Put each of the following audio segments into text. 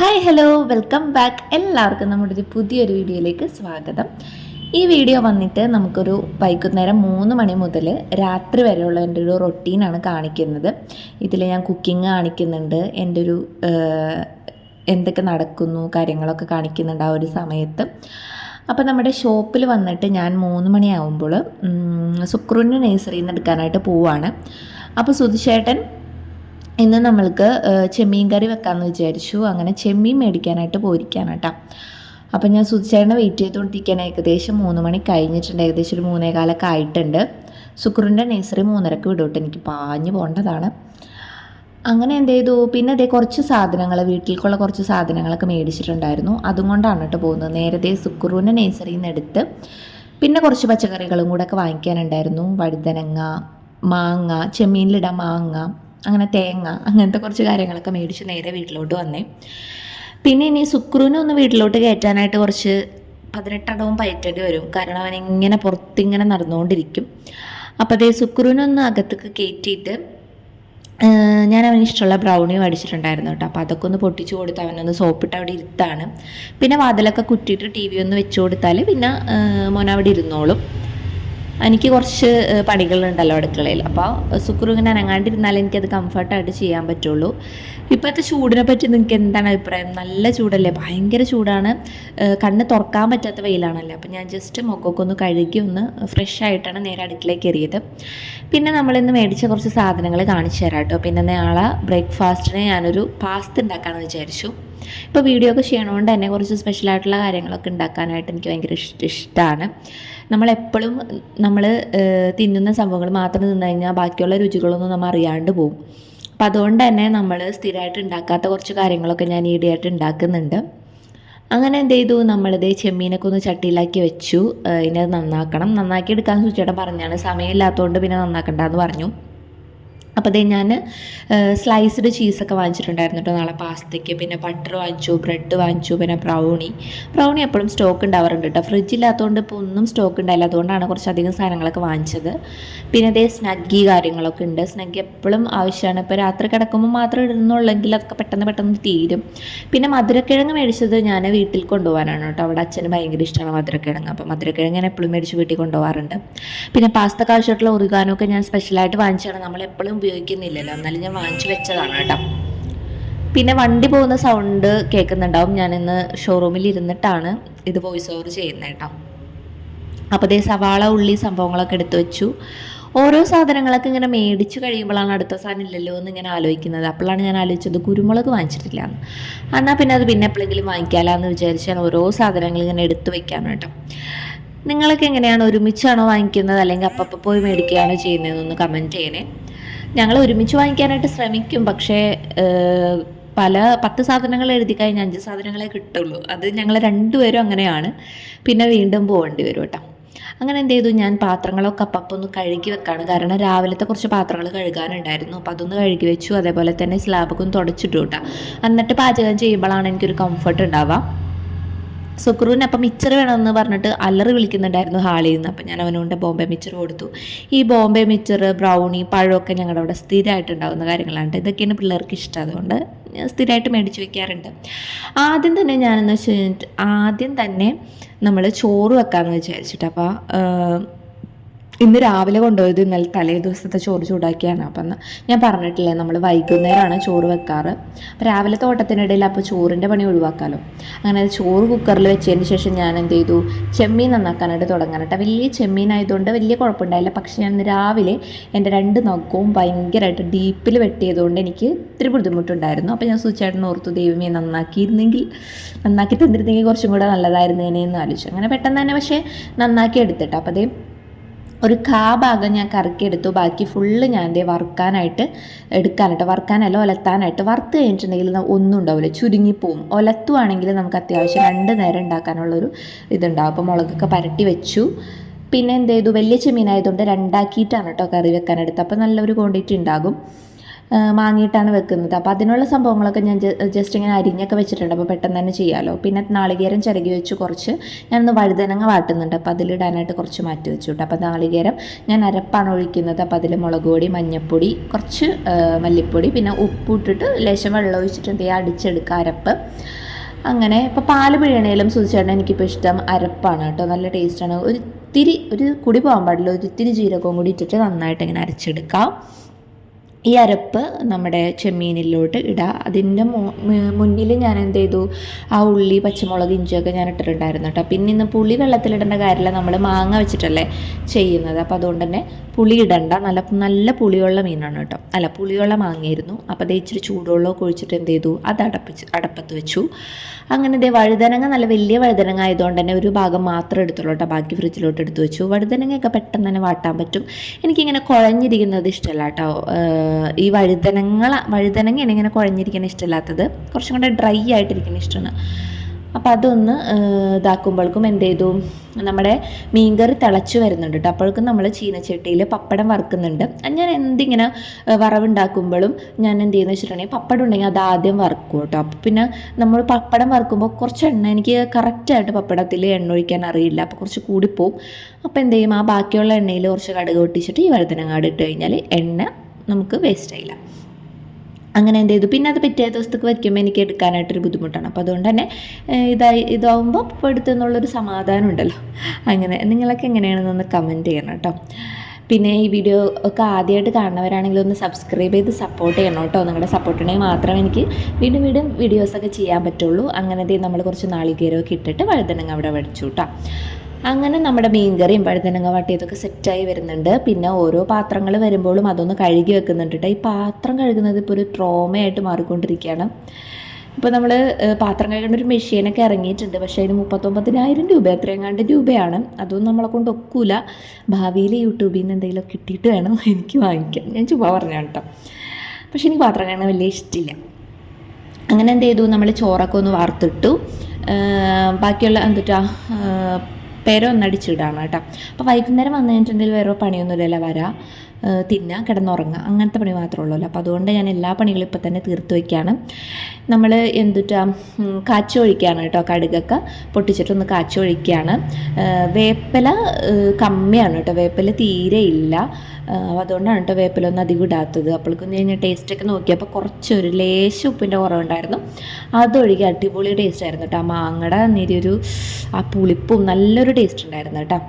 Hi hello welcome back. എല്ലാവർക്കും നമ്മുടെ ഒരു പുതിയൊരു വീഡിയോയിലേക്ക് സ്വാഗതം. ഈ വീഡിയോ വന്നിട്ട് നമുക്കൊരു വൈകുന്നേരം 3 മണി മുതൽ രാത്രി വരെയുള്ള എൻ്റെ ഒരു റൊട്ടീനാണ് കാണിക്കുന്നത്. ഇതിൽ ഞാൻ കുക്കിംഗ് കാണിക്കുന്നുണ്ട്, എൻ്റെ ഒരു എന്തൊക്കെ നടക്കുന്നു കാര്യങ്ങളൊക്കെ കാണിക്കുന്നുണ്ട് ആ ഒരു സമയത്ത്. അപ്പോൾ നമ്മുടെ ഷോപ്പിൽ വന്നിട്ട് ഞാൻ 3 മണിയാവുമ്പോൾ സുക്രുവിൻ്റെ നഴ്സറിയിൽ നിന്ന് എടുക്കാനായിട്ട് പോവുകയാണ്. അപ്പോൾ സുധിച്ചേട്ടൻ ഇന്ന് നമ്മൾക്ക് ചെമ്മീൻ കറി വെക്കാമെന്ന് വിചാരിച്ചു. അങ്ങനെ ചെമ്മീൻ മേടിക്കാനായിട്ട് പോയിരിക്കുകയാണ് കേട്ടോ. അപ്പം ഞാൻ സുധിച്ചേട്ടനെ വെയിറ്റ് ചെയ്തുകൊണ്ടിരിക്കാൻ ഏകദേശം 3 മണി കഴിഞ്ഞിട്ടുണ്ട്. ഏകദേശം ഒരു 3:15 ആയിട്ടുണ്ട്. സുക്രുവിൻ്റെ നഴ്സറി 3:30 വിടോട്ട് എനിക്ക് പാഞ്ഞു പോകേണ്ടതാണ്. അങ്ങനെ എന്ത് ചെയ്തു, പിന്നെ അതേ കുറച്ച് സാധനങ്ങൾ വീട്ടിലേക്കുള്ള കുറച്ച് സാധനങ്ങളൊക്കെ മേടിച്ചിട്ടുണ്ടായിരുന്നു. അതും കൊണ്ടാണ് കേട്ടോ പോകുന്നത്. നേരത്തെ സുക്രുവിൻ്റെ നഴ്സറിയിൽ നിന്ന് എടുത്ത് പിന്നെ കുറച്ച് പച്ചക്കറികളും കൂടെ ഒക്കെ വാങ്ങിക്കാനുണ്ടായിരുന്നു. വഴുതനങ്ങ, മാങ്ങ, ചെമ്മീനിലിടാൻ മാങ്ങ, അങ്ങനെ തേങ്ങ, അങ്ങനത്തെ കുറച്ച് കാര്യങ്ങളൊക്കെ മേടിച്ച് നേരെ വീട്ടിലോട്ട് വന്നേ. പിന്നെ ഇനി സുക്രുവിനെ ഒന്ന് വീട്ടിലോട്ട് കയറ്റാനായിട്ട് കുറച്ച് 18 അടവും പയറ്റേണ്ടി വരും. കാരണം അവനിങ്ങനെ പുറത്തിങ്ങനെ നടന്നുകൊണ്ടിരിക്കും. അപ്പോൾ അതേ സുക്രുവിനൊന്ന് അകത്തേക്ക് കയറ്റിയിട്ട് ഞാൻ അവന് ഇഷ്ടമുള്ള ബ്രൗണി മേടിച്ചിട്ടുണ്ടായിരുന്നു കേട്ടോ. അപ്പോൾ അതൊക്കെ ഒന്ന് പൊട്ടിച്ച് കൊടുത്ത് അവനൊന്ന് സോപ്പിട്ട് അവിടെ ഇരുത്താണ്. പിന്നെ വാതിലൊക്കെ കുറ്റിയിട്ട് TV ഒന്ന് വെച്ച് കൊടുത്താൽ പിന്നെ മോൻ അവിടെ ഇരുന്നോളും. എനിക്ക് കുറച്ച് പണികളുണ്ടല്ലോ അടുക്കളയിൽ. അപ്പോൾ സുക്രു ഇങ്ങനെ അനങ്ങാണ്ടിരുന്നാൽ എനിക്കത് കംഫർട്ടായിട്ട് ചെയ്യാൻ പറ്റുള്ളൂ. ഇപ്പോഴത്തെ ചൂടിനെ പറ്റി നിങ്ങൾക്ക് എന്താണ് അഭിപ്രായം? നല്ല ചൂടല്ലേ? ഭയങ്കര ചൂടാണ്. കണ്ണ് തുറക്കാൻ പറ്റാത്ത വെയിലാണല്ലോ. അപ്പോൾ ഞാൻ ജസ്റ്റ് മുഖമൊക്കെ ഒന്ന് കഴുകി ഒന്ന് ഫ്രഷ് ആയിട്ടാണ് നേരെ അടുക്കളയിൽ കയറിയത്. പിന്നെ നമ്മളിന്ന് മേടിച്ച കുറച്ച് സാധനങ്ങൾ കാണിച്ചു തരാം കേട്ടോ. പിന്നെ നാളെ ബ്രേക്ക്ഫാസ്റ്റിന് ഞാനൊരു പാസ്ത ഉണ്ടാക്കാമെന്ന് വിചാരിച്ചു. ഇപ്പോൾ വീഡിയോ ഒക്കെ ചെയ്യണതുകൊണ്ട് തന്നെ കുറച്ച് സ്പെഷ്യലായിട്ടുള്ള കാര്യങ്ങളൊക്കെ ഉണ്ടാക്കാനായിട്ട് എനിക്ക് ഭയങ്കര ഇഷ്ടമാണ്. നമ്മളെപ്പോഴും നമ്മൾ തിന്നുന്ന സംഭവങ്ങൾ മാത്രം തിന്നു കഴിഞ്ഞാൽ ബാക്കിയുള്ള രുചികളൊന്നും നമ്മൾ അറിയാണ്ട് പോകും. അപ്പം അതുകൊണ്ട് തന്നെ നമ്മൾ സ്ഥിരമായിട്ട് ഉണ്ടാക്കാത്ത കുറച്ച് കാര്യങ്ങളൊക്കെ ഞാൻ ഈയിടെയായിട്ട് ഉണ്ടാക്കുന്നുണ്ട്. അങ്ങനെ എന്ത് ചെയ്തു, നമ്മളിത് ചെമ്മീനൊക്കെ ഒന്ന് ചട്ടിയിലാക്കി വെച്ചു. ഇനി അത് നന്നാക്കി എടുക്കാൻ സുചേട്ടൻ പറഞ്ഞാണ്. സമയമില്ലാത്തതുകൊണ്ട് പിന്നെ നന്നാക്കണ്ടെന്ന് പറഞ്ഞു. അപ്പോൾ അതേ ഞാൻ സ്ലൈസ്ഡ് ചീസൊക്കെ വാങ്ങിച്ചിട്ടുണ്ടായിരുന്നു കേട്ടോ നാളെ പാസ്തയ്ക്ക്. പിന്നെ ബട്ടർ വാങ്ങിച്ചു, ബ്രെഡ് വാങ്ങിച്ചു, പിന്നെ ബ്രൗണി എപ്പോഴും സ്റ്റോക്ക് ഉണ്ടാവാറുണ്ട് കേട്ടോ. ഫ്രിഡ്ജില്ലാത്തതുകൊണ്ട് ഇപ്പോൾ ഒന്നും സ്റ്റോക്ക് ഉണ്ടായില്ല. അതുകൊണ്ടാണ് കുറച്ചധികം സാധനങ്ങളൊക്കെ വാങ്ങിച്ചത്. പിന്നെ അതേ സ്നഗ്ഗി കാര്യങ്ങളൊക്കെ ഉണ്ട്. സ്നഗ്ഗി എപ്പോഴും ആവശ്യമാണ്. ഇപ്പോൾ രാത്രി കിടക്കുമ്പോൾ മാത്രം ഇടുന്നുള്ളെങ്കിൽ അതൊക്കെ പെട്ടെന്ന് തീരും. പിന്നെ മധുരക്കിഴങ്ങ് മേടിച്ചത് ഞാൻ വീട്ടിൽ കൊണ്ടുപോകാനാണ് കേട്ടോ. അവിടെ അച്ഛന് ഭയങ്കര ഇഷ്ടമാണ് മധുരക്കിഴങ്ങ്. അപ്പോൾ മധുരക്കിഴങ്ങ് ഞാൻ എപ്പോഴും മേടിച്ച് വീട്ടിൽ കൊണ്ടുപോകാറുണ്ട്. പിന്നെ പാസ്തക്ക് ആവശ്യമായിട്ടുള്ള ഒറിഗാനൊക്കെ ഞാൻ സ്പെഷ്യലായിട്ട് വാങ്ങിച്ചാണ്. നമ്മളെപ്പോഴും ഉപയോഗിക്കുന്നില്ലല്ലോ, എന്നാലും ഞാൻ വാങ്ങിച്ചു വെച്ചതാണ് കേട്ടോ. പിന്നെ വണ്ടി പോകുന്ന സൗണ്ട് കേൾക്കുന്നുണ്ടാവും. ഞാനിന്ന് ഷോറൂമിൽ ഇരുന്നിട്ടാണ് ഇത് വോയിസ് ഓവർ ചെയ്യുന്നത് കേട്ടോ. അപ്പോൾ അതേ സവാള, ഉള്ളി സംഭവങ്ങളൊക്കെ എടുത്തു വെച്ചു. ഓരോ സാധനങ്ങളൊക്കെ ഇങ്ങനെ മേടിച്ച് കഴിയുമ്പോഴാണ് അടുത്ത സാധനം ഇല്ലല്ലോ എന്ന് ഇങ്ങനെ ആലോചിക്കുന്നത്. അപ്പോഴാണ് ഞാൻ ആലോചിച്ചത് കുരുമുളക് വാങ്ങിച്ചിട്ടില്ല എന്ന്. എന്നാൽ പിന്നെ അത് പിന്നെ എപ്പോഴെങ്കിലും വാങ്ങിക്കാമെന്ന് വിചാരിച്ചാൽ ഓരോ സാധനങ്ങൾ ഇങ്ങനെ എടുത്തു വെക്കാണ് കേട്ടോ. നിങ്ങളൊക്കെ എങ്ങനെയാണ്? ഒരുമിച്ചാണോ വാങ്ങിക്കുന്നത് അല്ലെങ്കിൽ അപ്പം പോയി മേടിക്കുകയാണോ ചെയ്യുന്നതെന്നൊന്ന് കമൻറ്റ് ചെയ്യണേ. ഞങ്ങൾ ഒരുമിച്ച് വാങ്ങിക്കാനായിട്ട് ശ്രമിക്കും. പക്ഷേ 10 സാധനങ്ങൾ എഴുതി കഴിഞ്ഞാൽ 5 സാധനങ്ങളെ കിട്ടുള്ളൂ. അത് ഞങ്ങൾ രണ്ടുപേരും അങ്ങനെയാണ്. പിന്നെ വീണ്ടും പോകേണ്ടി വരും കേട്ടോ. അങ്ങനെ എന്ത് ചെയ്തു, ഞാൻ പാത്രങ്ങളൊക്കെ അപ്പം ഒന്ന് കഴുകി വെക്കാണ്. കാരണം രാവിലത്തെ കുറച്ച് പാത്രങ്ങൾ കഴുകാനുണ്ടായിരുന്നു. അപ്പോൾ അതൊന്ന് കഴുകി വെച്ചു. അതേപോലെ തന്നെ സ്ലാബൊക്കെ ഒന്ന് തുടച്ചിട്ടു കേട്ടോ. എന്നിട്ട് പാചകം ചെയ്യുമ്പോഴാണ് എനിക്കൊരു കംഫർട്ട് ഉണ്ടാവുക. സുക്രുവിന് അപ്പം മിച്ചർ വേണമെന്ന് പറഞ്ഞിട്ട് അലറി വിളിക്കുന്നുണ്ടായിരുന്നു ഹാളിൽ നിന്ന്. അപ്പം ഞാൻ അവനുകൊണ്ട് ബോംബെ മിച്ചർ കൊടുത്തു. ഈ ബോംബെ മിച്ചർ, ബ്രൗണി, പഴമൊക്കെ ഞങ്ങളുടെ അവിടെ സ്ഥിരമായിട്ടുണ്ടാകുന്ന കാര്യങ്ങളാണ്. ഇതൊക്കെയാണ് പിള്ളേർക്ക് ഇഷ്ടം. അതുകൊണ്ട് സ്ഥിരമായിട്ട് മേടിച്ച് വയ്ക്കാറുണ്ട്. ആദ്യം തന്നെ നമ്മൾ ചോറ് വെക്കാമെന്ന് വിചാരിച്ചിട്ട്. അപ്പോൾ ഇന്ന് രാവിലെ കൊണ്ടുപോയത് ഇന്നലെ തലേ ദിവസത്തെ ചോറ് ചൂടാക്കിയാണ്. അപ്പം ഞാൻ പറഞ്ഞിട്ടില്ലേ, നമ്മൾ വൈകുന്നേരമാണ് ചോറ് വെക്കാറ്. അപ്പോൾ രാവിലത്തെ ഓട്ടത്തിനിടയിൽ അപ്പോൾ ചോറിൻ്റെ പണി ഒഴിവാക്കാമല്ലോ. അങ്ങനെ ചോറ് കുക്കറിൽ വെച്ചതിന് ശേഷം ഞാൻ എന്ത് ചെയ്തു, ചെമ്മീൻ നന്നാക്കാനായിട്ട് തുടങ്ങാനായിട്ട്. വലിയ ചെമ്മീനായതുകൊണ്ട് വലിയ കുഴപ്പമുണ്ടായില്ല. പക്ഷേ ഞാൻ രാവിലെ എൻ്റെ 2 നഖവും ഭയങ്കരമായിട്ട് ഡീപ്പിൽ വെട്ടിയതുകൊണ്ട് എനിക്ക് ഇത്തിരി ബുദ്ധിമുട്ടുണ്ടായിരുന്നു. അപ്പോൾ ഞാൻ സുചേട്ടൻ ഓർത്തു, ദൈവമേ നന്നാക്കി തന്നിരുന്നെങ്കിൽ കുറച്ചും കൂടെ നല്ലതായിരുന്നേനെ എന്ന് ആലോചിച്ചു. അങ്ങനെ പെട്ടെന്ന് തന്നെ പക്ഷേ നന്നാക്കി എടുത്തിട്ട്. അപ്പോൾ അതേ ഒരു ഭാഗം ഞാൻ കറക്കിയെടുത്തു. ബാക്കി ഫുള്ള് ഞാൻ വറുക്കാനായിട്ട് വറുക്കാനല്ല ഒലത്താനായിട്ട്. വറുത്ത് കഴിഞ്ഞിട്ടുണ്ടെങ്കിൽ ഒന്നും ഉണ്ടാവില്ല, ചുരുങ്ങിപ്പോവും. ഒലത്തുവാണെങ്കിൽ നമുക്ക് അത്യാവശ്യം 2 നേരം ഉണ്ടാക്കാനുള്ളൊരു ഇതുണ്ടാവും. അപ്പോൾ മുളകൊക്കെ പരട്ടി വെച്ചു. പിന്നെ എന്ത് ചെയ്തു, വലിയ ചെമ്മീനായതുകൊണ്ട് 2 ആക്കിയിട്ടാണ് കേട്ടോ കറി വെക്കാനെടുത്ത്. അപ്പോൾ നല്ലൊരു ക്വാണ്ടിറ്റി ഉണ്ടാകും. മാങ്ങിയിട്ടാണ് വെക്കുന്നത്. അപ്പോൾ അതിനുള്ള സംഭവങ്ങളൊക്കെ ഞാൻ ജസ്റ്റ് ഇങ്ങനെ അരിഞ്ഞൊക്കെ വെച്ചിട്ടുണ്ട്. അപ്പോൾ പെട്ടെന്ന് തന്നെ ചെയ്യാമല്ലോ. പിന്നെ നാളികേരം ചിരകി വെച്ച് കുറച്ച് ഞാനൊന്ന് വഴുതനങ്ങ വാട്ടുന്നുണ്ട്. അപ്പോൾ അതിലിടാനായിട്ട് കുറച്ച് മാറ്റി വെച്ചു കേട്ടോ. അപ്പോൾ നാളികേരം ഞാൻ അരപ്പാണ് ഒഴിക്കുന്നത്. അപ്പോൾ അതിൽ മുളക് പൊടി, മഞ്ഞൾപ്പൊടി, കുറച്ച് മല്ലിപ്പൊടി, പിന്നെ ഉപ്പിട്ടിട്ട് ലേശം വെള്ളം ഒഴിച്ചിട്ട് എന്ത് ചെയ്യുക, അടിച്ചെടുക്കുക അരപ്പ്. അങ്ങനെ ഇപ്പോൾ പാല് പിഴയണേലും സുധിച്ചേട്ടൻ എനിക്കിപ്പോൾ ഇഷ്ടം അരപ്പാണ് കേട്ടോ. നല്ല ടേസ്റ്റാണ്. ഒരു കുടി പോകാൻ പാടില്ല, ഒരിത്തിരി ജീരകവും കൂടി ഇട്ടിട്ട് നന്നായിട്ട് ഇങ്ങനെ അരച്ചെടുക്കാം. ഈ അരപ്പ് നമ്മുടെ ചെമ്മീനിലോട്ട് ഇടുക. അതിൻ്റെ മുന്നിൽ ഞാൻ എന്ത് ചെയ്തു, ആ ഉള്ളി, പച്ചമുളക്, ഇഞ്ചിയൊക്കെ ഞാൻ ഇട്ടിട്ടുണ്ടായിരുന്നു കേട്ടോ. പിന്നെ ഇന്ന് പുളി വെള്ളത്തിലിടേണ്ട കാര്യമില്ല, നമ്മൾ മാങ്ങ വെച്ചിട്ടല്ലേ ചെയ്യുന്നത്. അപ്പോൾ അതുകൊണ്ട് തന്നെ പുളി ഇടണ്ട. നല്ല പുളിയുള്ള മീനാണ് കേട്ടോ. അല്ല, പുളിയുള്ള മാങ്ങയായിരുന്നു. അപ്പോൾ അത് ഇച്ചിരി ചൂടുവെള്ളമൊക്കെ ഒഴിച്ചിട്ട് എന്ത് ചെയ്തു, അത് അടപ്പത്ത് വെച്ചു. അങ്ങനെ ഇതേ വഴുതനങ്ങ നല്ല വലിയ വഴുതനങ്ങ ആയതുകൊണ്ട് തന്നെ ഒരു ഭാഗം മാത്രം എടുത്തുള്ളൂ കേട്ടോ. ബാക്കി ഫ്രിഡ്ജിലോട്ട് എടുത്ത് വെച്ചു. വഴുതനങ്ങയൊക്കെ പെട്ടെന്ന് തന്നെ വാട്ടാൻ പറ്റും. എനിക്കിങ്ങനെ കുഴഞ്ഞിരിക്കുന്നത് ഇഷ്ടമല്ല കേട്ടോ. ഈ വഴുതനങ്ങയാണ് ഇങ്ങനെ കുഴഞ്ഞിരിക്കുന്ന ഇഷ്ടമില്ലാത്തത്. കുറച്ചും കൂടെ ഡ്രൈ ആയിട്ടിരിക്കുന്ന ഇഷ്ടമാണ്. അപ്പോൾ അതൊന്ന് ഇതാക്കുമ്പോഴേക്കും എന്ത് ചെയ്തു, നമ്മുടെ മീൻകറി തിളച്ച് വരുന്നുണ്ട് കേട്ടോ. അപ്പോഴേക്കും നമ്മൾ ചീനച്ചട്ടിയിൽ പപ്പടം വറുക്കുന്നുണ്ട്. ഞാൻ എന്തിങ്ങനെ വറവുണ്ടാക്കുമ്പോഴും ഞാൻ എന്ത് ചെയ്യുന്നത് വെച്ചിട്ടുണ്ടെങ്കിൽ പപ്പടം ഉണ്ടെങ്കിൽ അത് ആദ്യം വറുക്കും കേട്ടോ. അപ്പോൾ പിന്നെ നമ്മൾ പപ്പടം വറുക്കുമ്പോൾ കുറച്ച് എണ്ണ, എനിക്ക് കറക്റ്റായിട്ട് പപ്പടത്തിൽ എണ്ണ ഒഴിക്കാൻ അറിയില്ല, അപ്പോൾ കുറച്ച് കൂടിപ്പോവും. അപ്പോൾ എന്ത് ചെയ്യും, ആ ബാക്കിയുള്ള എണ്ണയിൽ കുറച്ച് കടുക് പൊട്ടിച്ചിട്ട് ഈ വഴുതനങ്ങാട് ഇട്ട് കഴിഞ്ഞാൽ എണ്ണ നമുക്ക് വേസ്റ്റ് ആയില്ല. അങ്ങനെ എന്ത് ചെയ്തു. പിന്നെ അത് പിറ്റേ ദിവസത്തേക്ക് വയ്ക്കുമ്പോൾ എനിക്ക് എടുക്കാനായിട്ടൊരു ബുദ്ധിമുട്ടാണ്. അപ്പോൾ അതുകൊണ്ട് തന്നെ ഇതാവുമ്പോൾ ഇപ്പോൾ എടുത്തെന്നുള്ളൊരു സമാധാനം ഉണ്ടല്ലോ. അങ്ങനെ നിങ്ങളൊക്കെ എങ്ങനെയാണെന്നൊന്ന് കമൻറ്റ് ചെയ്യണം കേട്ടോ. പിന്നെ ഈ വീഡിയോ ഒക്കെ ആദ്യമായിട്ട് കാണുന്നവരാണെങ്കിൽ ഒന്ന് സബ്സ്ക്രൈബ് ചെയ്ത് സപ്പോർട്ട് ചെയ്യണം കേട്ടോ. നിങ്ങളുടെ സപ്പോർട്ടിനെങ്കിൽ മാത്രമേ എനിക്ക് വീണ്ടും വീഡിയോസൊക്കെ ചെയ്യാൻ പറ്റുള്ളൂ. അങ്ങനെ നമ്മൾ കുറച്ച് നാളികേരമൊക്കെ ഇട്ടിട്ട് വഴുതനങ്ങ അവിടെ വടിച്ചു കേട്ടോ. അങ്ങനെ നമ്മുടെ മീൻകറിയും വഴുതനങ്ങ വാട്ടിയതൊക്കെ സെറ്റായി വരുന്നുണ്ട്. പിന്നെ ഓരോ പാത്രങ്ങൾ വരുമ്പോഴും അതൊന്ന് കഴുകി വെക്കുന്നുണ്ട് കേട്ടോ. ഈ പാത്രം കഴുകുന്നത് ഇപ്പോൾ ഒരു ട്രോമയായിട്ട് മാറിക്കൊണ്ടിരിക്കുകയാണ്. ഇപ്പോൾ നമ്മൾ പാത്രം കഴുകേണ്ട ഒരു മെഷീനൊക്കെ ഇറങ്ങിയിട്ടുണ്ട്. പക്ഷേ അതിന് 39,000 രൂപ എത്രയെങ്ങാണ്ട് രൂപയാണ്. അതൊന്നും നമ്മളെ കൊണ്ട് ഒക്കൂല. ഭാവിയിൽ യൂട്യൂബിൽ നിന്ന് എന്തെങ്കിലും കിട്ടിയിട്ട് വേണം എനിക്ക് വാങ്ങിക്കാൻ. ഞാൻ ചുമ്മാ പറഞ്ഞാണ് കേട്ടോ. പക്ഷേ എനിക്ക് പാത്രം കഴുകാൻ വലിയ ഇഷ്ടമില്ല. അങ്ങനെ എന്ത് ചെയ്തു, നമ്മൾ ചോറൊക്കെ ഒന്ന് വാർത്തിട്ടു. ബാക്കിയുള്ള പേര ഒന്നടിച്ചിടാണ് കേട്ടോ. അപ്പോൾ വൈകുന്നേരം വന്നു കഴിഞ്ഞിട്ടുണ്ടെങ്കിൽ വേറെ പണിയൊന്നുമില്ലല്ലോ, വരാം, തിന്നുക, കിടന്നുറങ്ങുക, അങ്ങനത്തെ പണി മാത്രമേ ഉള്ളൂ. അപ്പോൾ അതുകൊണ്ട് ഞാൻ എല്ലാ പണികളും ഇപ്പോൾ തന്നെ തീർത്ത് വയ്ക്കുകയാണ്. നമ്മൾ കാച്ചി ഒഴിക്കുകയാണ് കേട്ടോ. കടുകൊക്കെ പൊട്ടിച്ചിട്ടൊന്ന് കാച്ചി ഒഴിക്കുകയാണ്. വേപ്പില കമ്മിയാണ് കേട്ടോ, വേപ്പില തീരെ ഇല്ല. അതുകൊണ്ടാണ് കേട്ടോ വേപ്പിലൊന്നും അധികം ഇടാത്തത്. അപ്പോഴേക്കും ഞാൻ ടേസ്റ്റൊക്കെ നോക്കിയപ്പോൾ കുറച്ചൊരു ലേശം ഉപ്പിൻ്റെ കുറവുണ്ടായിരുന്നു. അതൊഴികെ അടിപൊളി ടേസ്റ്റ് ആയിരുന്നു കേട്ടോ. ആ മാങ്ങയുടെ നേരിയൊരു ആ പുളിപ്പും നല്ലൊരു ടേസ്റ്റ് ഉണ്ടായിരുന്നു കേട്ടോ.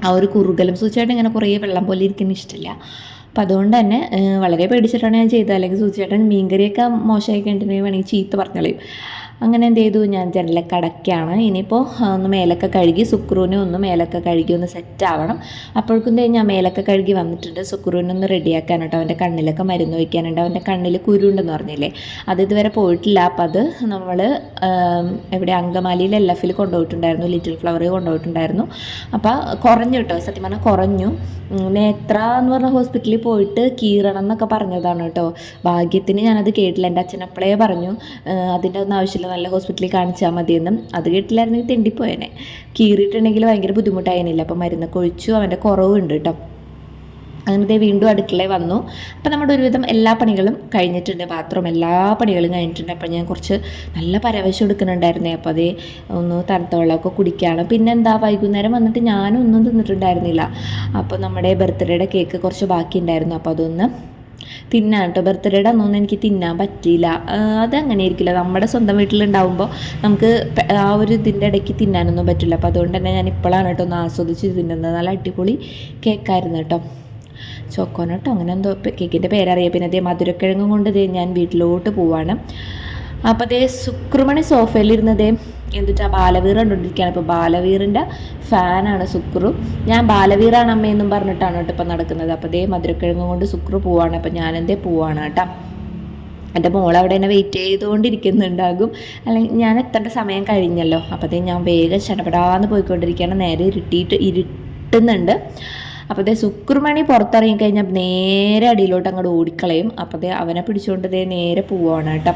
ആ ഒരു കുറുകലും സൂചിയായിട്ട് ഇങ്ങനെ കുറേ വെള്ളം പോലെ ഇരിക്കുന്ന ഇഷ്ടമില്ല. അപ്പോൾ അതുകൊണ്ട് തന്നെ വളരെ പേടിച്ചിട്ടാണ് ഞാൻ ചെയ്തത്. അല്ലെങ്കിൽ സൂചിയായിട്ട് മീൻകറിയൊക്കെ മോശമായി കഴിഞ്ഞിട്ടുണ്ടെങ്കിൽ വേണമെങ്കിൽ ചീത്ത പറഞ്ഞോളയും. അങ്ങനെ എന്ത് ചെയ്തു, ഞാൻ ജനലൊക്കെ അടയ്ക്കുകയാണ്. ഇനിയിപ്പോൾ ഒന്ന് മേലൊക്കെ കഴുകി, സുക്രൂനെ ഒന്ന് മേലൊക്കെ കഴുകി ഒന്ന് സെറ്റ് ആവണം. അപ്പോഴേക്കും ഞാൻ മേലൊക്കെ കഴുകി വന്നിട്ടുണ്ട്. സുക്രൂനെ ഒന്ന് റെഡിയാക്കാനുണ്ട്. അവൻ്റെ കണ്ണിലൊക്കെ മരുന്ന് വയ്ക്കാനുണ്ട്. അവൻ്റെ കണ്ണിൽ കുരുണ്ടെന്ന് പറഞ്ഞില്ലേ, അത് ഇതുവരെ പോയിട്ടില്ല. അപ്പോൾ അത് നമ്മൾ എവിടെ അങ്കമാലിയിൽ LF കൊണ്ടുപോയിട്ടുണ്ടായിരുന്നു, ലിറ്റിൽ ഫ്ലവർ കൊണ്ടുപോയിട്ടുണ്ടായിരുന്നു. അപ്പോൾ കുറഞ്ഞു കേട്ടോ, സത്യം പറഞ്ഞാൽ കുറഞ്ഞു. നേത്ര എന്ന് പറഞ്ഞ ഹോസ്പിറ്റലിൽ പോയിട്ട് കീറണം എന്നൊക്കെ പറഞ്ഞതാണ് കേട്ടോ. ഭാഗ്യത്തിന് ഞാനത് കേട്ടില്ല. എൻ്റെ അച്ഛനപ്പളേ പറഞ്ഞു അതിൻ്റെ ഒന്നും ആവശ്യമില്ല, നല്ല ഹോസ്പിറ്റലിൽ കാണിച്ചാൽ മതിയെന്നും. അത് കേട്ടില്ലായിരുന്നെങ്കിൽ തെണ്ടിപ്പോയേനെ. കീറിയിട്ടുണ്ടെങ്കിൽ ഭയങ്കര ബുദ്ധിമുട്ടായിരുന്നില്ല. അപ്പോൾ മരുന്നൊക്കെ ഒഴിച്ചു. അവൻ്റെ കുറവുണ്ട് കേട്ടോ. അങ്ങനെ വീണ്ടും അടുക്കളയിൽ വന്നു. അപ്പോൾ നമ്മുടെ ഒരുവിധം എല്ലാ പണികളും കഴിഞ്ഞിട്ടുണ്ട്. ബാത്റൂം എല്ലാ പണികളും കഴിഞ്ഞിട്ടുണ്ട്. അപ്പോൾ ഞാൻ കുറച്ച് നല്ല പരവശം എടുക്കുന്നുണ്ടായിരുന്നേ. അപ്പോൾ അതേ ഒന്ന് തണുത്ത വെള്ളമൊക്കെ കുടിക്കുകയാണ്. പിന്നെന്താ, വൈകുന്നേരം വന്നിട്ട് ഞാനൊന്നും തിന്നിട്ടുണ്ടായിരുന്നില്ല. അപ്പോൾ നമ്മുടെ ബർത്ത്ഡേയുടെ കേക്ക് കുറച്ച് ബാക്കി ഉണ്ടായിരുന്നു. അപ്പോൾ അതൊന്ന് തിന്നാൻ കേട്ടോ. ബർത്ത്ഡേയുടെ അന്നൊന്നും എനിക്ക് തിന്നാൻ പറ്റിയില്ല. അതങ്ങനെ ആയിരിക്കില്ല, നമ്മുടെ സ്വന്തം വീട്ടിലുണ്ടാവുമ്പോൾ നമുക്ക് ആ ഒരു ഇതിൻ്റെ ഇടയ്ക്ക് തിന്നാനൊന്നും പറ്റില്ല. അപ്പോൾ അതുകൊണ്ട് തന്നെ ഞാൻ ഇപ്പോഴാണ് കേട്ടോ ഒന്ന് ആസ്വദിച്ച് തിന്നുന്നത്. നല്ല അടിപൊളി കേക്കായിരുന്നു കേട്ടോ. ചോക്കോനട്ടോ അങ്ങനെ എന്തോ കേക്കിൻ്റെ പേരറിയാം. പിന്നെ അതേ മധുരക്കിഴങ്ങും കൊണ്ട് ഞാൻ വീട്ടിലോട്ട് പോവാണ്. അപ്പോൾ അതേ സുക്രുമണി സോഫയിലിരുന്നതേ എന്നിട്ട് ആ ബാലവീർ കണ്ടുകൊണ്ടിരിക്കുകയാണ്. ഇപ്പോൾ ബാലവീറിൻ്റെ ഫാനാണ് സുക്രു. ഞാൻ ബാലവീറാണ് അമ്മയെന്നും പറഞ്ഞിട്ടാണ് കേട്ടോ ഇപ്പം നടക്കുന്നത്. അപ്പോൾ അതേ മധുരക്കിഴങ്ങും കൊണ്ട് സുക്രു പോവാണ്. അപ്പോൾ ഞാനെന്തേ പോവാണ് കേട്ടോ. എൻ്റെ മോൾ അവിടെ എന്നെ വെയിറ്റ് ചെയ്തുകൊണ്ടിരിക്കുന്നുണ്ടാകും. അല്ലെങ്കിൽ ഞാൻ എത്തേണ്ട സമയം കഴിഞ്ഞല്ലോ. അപ്പോൾ ഞാൻ വേഗം ചടപടാന്ന് പോയിക്കൊണ്ടിരിക്കുകയാണ്. നേരെ ഇരുട്ടുന്നുണ്ട്. അപ്പോൾ സുക്രുമണി പുറത്തിറങ്ങി കഴിഞ്ഞാൽ നേരെ അടിയിലോട്ട് അങ്ങോട്ട് ഓടിക്കളയും. അപ്പോൾ അവനെ പിടിച്ചുകൊണ്ട് നേരെ പോവാണ് കേട്ടോ.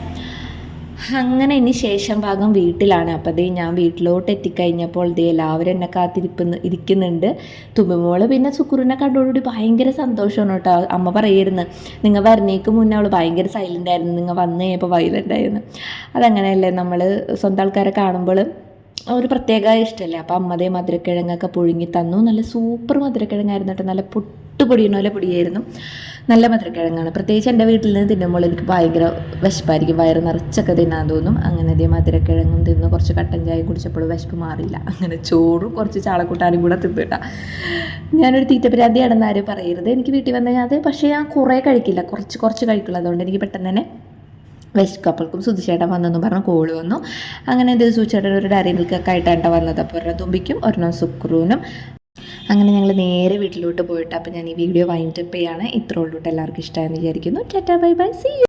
അങ്ങനെ ഇനി ശേഷം ഭാഗം വീട്ടിലാണ്. അപ്പോൾ അതേ ഞാൻ വീട്ടിലോട്ട് എത്തിക്കഴിഞ്ഞപ്പോൾ ദേ എല്ലാവരും എന്നെ ഇരിക്കുന്നുണ്ട്. തുമ്പുമോള് പിന്നെ സുക്കുറിനെ കണ്ടോടുകൂടി ഭയങ്കര സന്തോഷമാണ് കേട്ടോ. അമ്മ പറയായിരുന്നു നിങ്ങൾ വരുന്നേക്ക് മുന്നേ അവൾ ഭയങ്കര സൈലൻ്റ് ആയിരുന്നു, നിങ്ങൾ വന്നു കഴിഞ്ഞപ്പോൾ വയലൻ്റ് ആയിരുന്നു. അതങ്ങനെയല്ലേ, നമ്മൾ സ്വന്തം ആൾക്കാരെ കാണുമ്പോൾ ഒരു പ്രത്യേക ഇഷ്ടമല്ലേ. അപ്പോൾ അമ്മതേ മധുരക്കിഴങ്ങൊക്കെ പുഴുങ്ങി തന്നു. നല്ല സൂപ്പർ മധുരക്കിഴങ്ങായിരുന്നു കേട്ടോ. നല്ല പൊടിയുന്ന പോലെ പൊടിയായിരുന്നു. നല്ല മധുരക്കിഴങ്ങാണ്. പ്രത്യേകിച്ച് എൻ്റെ വീട്ടിൽ നിന്ന് തിന്നുമ്പോൾ എനിക്ക് ഭയങ്കര വിശപ്പായിരിക്കും, വയറ് നിറച്ചൊക്കെ തിന്നാൻ തോന്നും. അങ്ങനെ അതേ മധുരക്കിഴങ്ങും തിന്ന് കുറച്ച് കട്ടൻ ചായ കുടിച്ചപ്പോൾ വിശപ്പ് മാറിയില്ല. അങ്ങനെ ചോറും കുറച്ച് ചാളക്കൂട്ടാനും കൂടെ തിന്നിട്ടാ. ഞാനൊരു തീറ്റപ്രാന്തിയാണെന്ന് ആരും പറയരുത്. എനിക്ക് വീട്ടിൽ വന്നാൽ അത് പക്ഷേ ഞാൻ കുറേ കഴിക്കില്ല, കുറച്ച് കഴിക്കുള്ളൂ. അതുകൊണ്ട് എനിക്ക് പെട്ടെന്ന് തന്നെ വിശക്കും. അപ്പോഴേക്കും സുധിച്ചേട്ടൻ വന്നെന്ന് പറഞ്ഞ് കോള് വന്നു. അങ്ങനെ എന്ത് സുധിച്ചേട്ടൻ ഒരു ഡയറി മിൽക്കൊക്കെ ആയിട്ടാണ് വന്നത്. അപ്പോൾ ഒരെണ്ണം തുമ്പിക്കും ഒരെണ്ണം സുക്രൂനും. അങ്ങനെ ഞങ്ങൾ നേരെ വീട്ടിലോട്ട് പോയിട്ട് അപ്പോൾ ഞാൻ ഈ വീഡിയോ വൈൻഡപ്പ് ചെയ്യാണ്. ഇത്രയുള്ളൂ. എല്ലാവർക്കും ഇഷ്ടമായെന്ന് വിചാരിക്കുന്നു. Tata bye bye, see U.